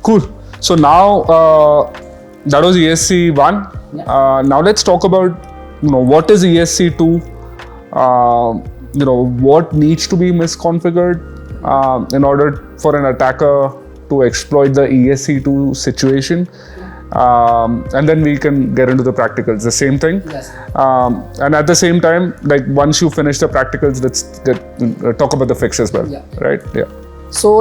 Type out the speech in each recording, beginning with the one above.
Cool. So now that was ESC1. Yeah. Now let's talk about what is ESC2. What needs to be misconfigured in order for an attacker to exploit the ESC2 situation. And then we can get into the practicals. The same thing. Yes. And at the same time, like once you finish the practicals, let's talk about the fix as well. Yeah. Right? Yeah. So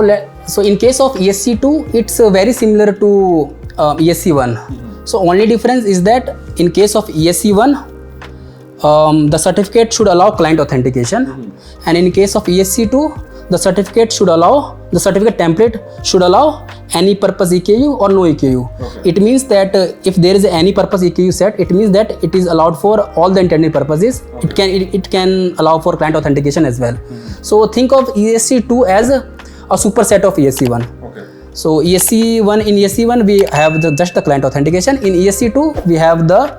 in case of ESC2, it's very similar to ESC1. So only difference is that in case of ESC1, the certificate should allow client authentication, and in case of ESC2, the certificate template should allow any purpose EKU or no EKU. Okay. It means that if there is any purpose EKU set, it means that it is allowed for all the intended purposes. Okay. It can allow for client authentication as well. So think of ESC2 as a superset of ESC1. Okay. So in ESC1 we have just the client authentication. In ESC2 we have the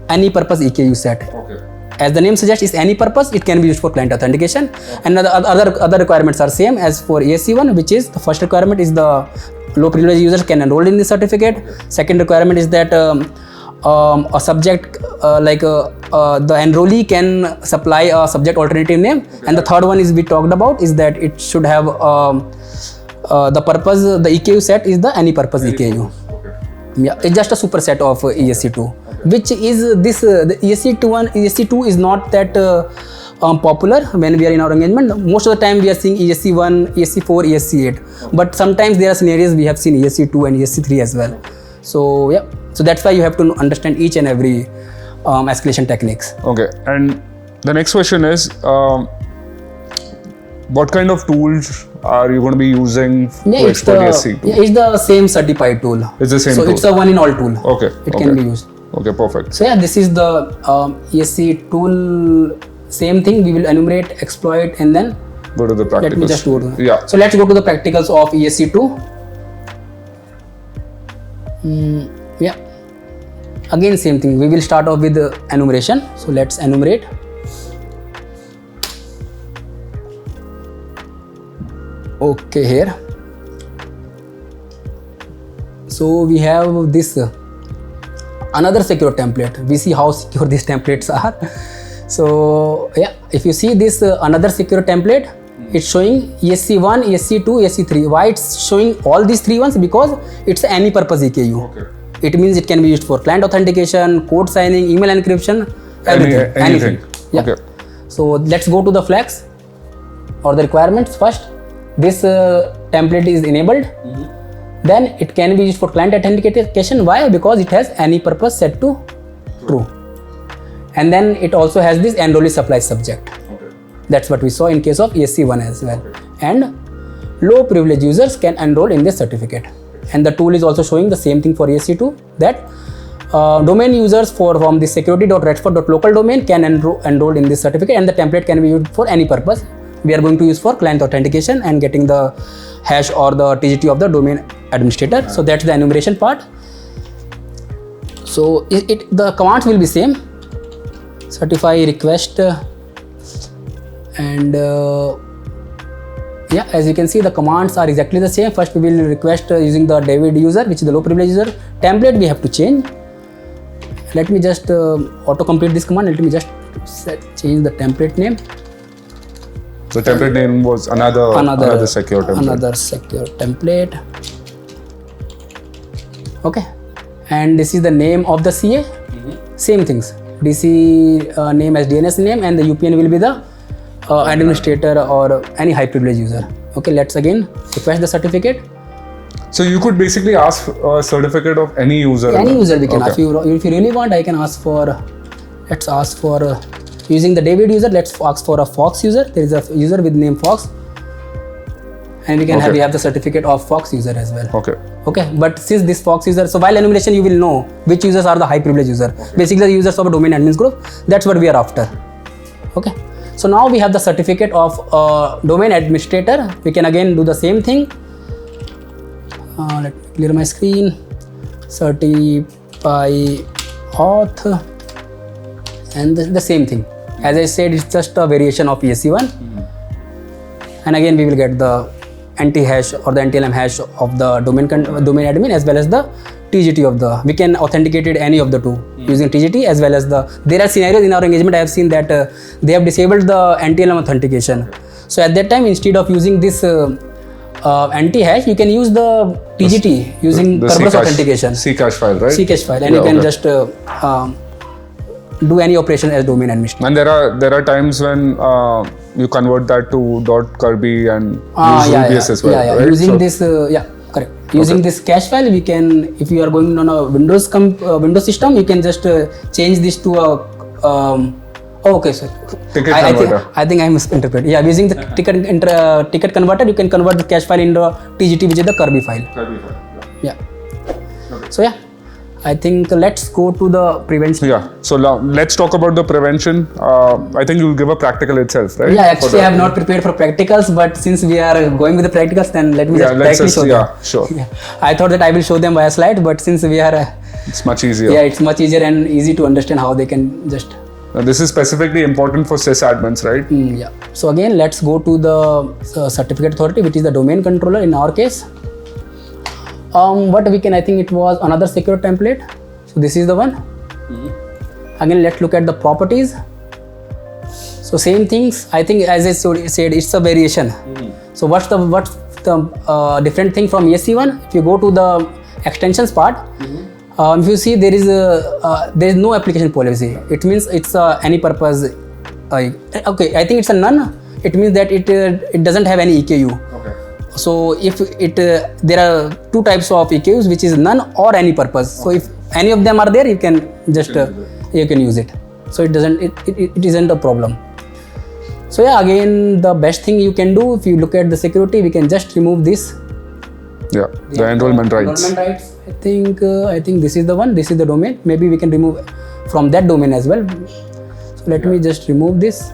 any purpose EKU set. Okay. As the name suggests, is any purpose, it can be used for client authentication. Okay. And other requirements are same as for ESC1, which is the first requirement is the low privilege users can enroll in the certificate. Okay. Second requirement is that a subject the enrollee can supply a subject alternative name. Okay. And the third one is we talked about is that it should have the EKU set is the any purpose EKU. Okay. Yeah, it's just a superset of ESC2. Okay. Which is this the ESC2 is not that popular when we are in our engagement. Most of the time we are seeing ESC1, ESC4, ESC8. Okay. But sometimes there are scenarios we have seen ESC2 and ESC3 as well. So yeah, so that's why you have to understand each and every escalation techniques. Okay, and the next question is, what kind of tools are you going to be using to exploit ESC2? Yeah, it's the same certified tool. It's the same tool. So it's a one-in-all tool. Okay. It can be used. Okay, perfect. So yeah, this is the ESC tool. Same thing. We will enumerate, exploit, and then go to the practicals. Let me just go to yeah. So let's go to the practicals of ESC2. Yeah. Again, same thing. We will start off with the enumeration. So let's enumerate. Okay, here. So we have this another secure template. We see how secure these templates are. So yeah, if you see this another secure template, it's showing ESC1, ESC2, ESC3. Why it's showing all these three ones? Because it's any purpose EKU. Okay. It means it can be used for client authentication, code signing, email encryption, everything. Anything. Yeah. Okay. So let's go to the flags or the requirements first. This template is enabled. Then it can be used for client authentication. Why? Because it has any purpose set to true. And then it also has this enrollee supply subject. Okay. That's what we saw in case of ESC1 as well. Okay. And low privilege users can enroll in this certificate. And the tool is also showing the same thing for ESC2, that domain users from the security.redfox.local domain can enroll in this certificate, and the template can be used for any purpose. We are going to use for client authentication and getting the hash or the TGT of the domain administrator. So that's the enumeration part. So the commands will be same. Certify, request, and yeah, as you can see, the commands are exactly the same. First we will request using the David user, which is the low privilege user. Template we have to change. Let me just auto-complete this command. Let me just change the template name. The template name was another secure template. Another secure template. Okay. And this is the name of the CA. Same things. DC name as DNS name, and the UPN will be the administrator or any high privilege user. Okay, let's again request the certificate. So you could basically ask a certificate of any user. Any user we can ask. If you really want, I can ask for. Let's ask for using the David user. Let's ask for a Fox user. There is a user with name Fox, and we can we have the certificate of Fox user as well. Okay, but since this Fox user, so while enumeration you will know which users are the high privilege user. Basically the users of a domain admins group. That's what we are after. Okay, so now we have the certificate of domain administrator. We can again do the same thing. Let me clear my screen. Certify auth, and the same thing. As I said, it's just a variation of ESC1. And again we will get the anti-hash or the NTLM hash of the domain admin as well as the TGT of the. We can authenticate it any of the two using TGT as well as the. There are scenarios in our engagement I have seen that they have disabled the NTLM authentication. So at that time, instead of using this anti-hash, you can use the TGT using the Kerberos Ccache, authentication. Ccache file, right? Ccache file, and you can just do any operation as domain administrator. And there are times when you convert that to .kirby and use UBS as well, right? Using this, correct. Using this cache file, we can, if you are going on a Windows system, you can just change this to a okay, sir. Ticket converter. I think I misinterpreted. Yeah, using the ticket converter, you can convert the cache file into TGT, which is the Kirby file. Yeah. Okay. So yeah, I think let's go to the prevention. Yeah. So now let's talk about the prevention. I think you'll give a practical itself, right? Yeah, actually I have not prepared for practicals, but since we are going with the practicals, then let me just directly show them. Yeah, sure. Yeah. I thought that I will show them via slide, but since we are... it's much easier. Yeah, it's much easier and easy to understand how they can just... Now, this is specifically important for sysadmins, right? Yeah. So again, let's go to the certificate authority, which is the domain controller in our case. What we can, I think it was another secure template. So this is the one. Again, let's look at the properties. So same things, I think as I said, it's a variation. So what's the different thing from ESC1? If you go to the extensions part, if you see there is no application policy. It means it's any purpose. Okay, I think it's a none. It means that it doesn't have any EKU. Okay. So if there are two types of EKUs, which is none or any purpose. So if any of them are there, you can just you can use it. So it isn't a problem. So yeah, again, the best thing you can do if you look at the security, we can just remove this. Yeah, the enrollment rights. Enrollment rights. I think this is the one. This is the domain. Maybe we can remove from that domain as well. So let me just remove this.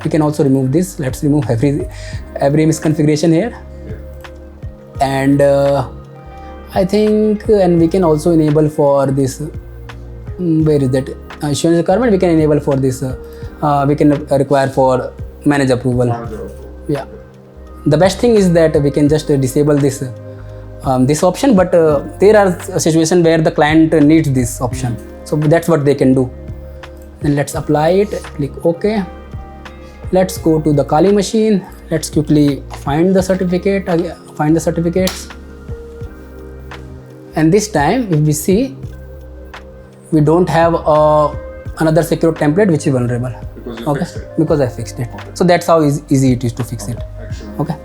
We can also remove this. Let's remove every misconfiguration here. And I think, and we can also enable for this. Where is that issuance requirement? We can enable for this. We can require for manage approval. Yeah. The best thing is that we can just disable this. This option, but there are situations where the client needs this option, so that's what they can do. Then let's apply it, click OK. Let's go to the Kali machine. Let's quickly find the certificate, find the certificates, and this time if we see, we don't have another secure template which is vulnerable. Because you fixed it. Because I fixed it. So that's how easy it is to fix it. Okay.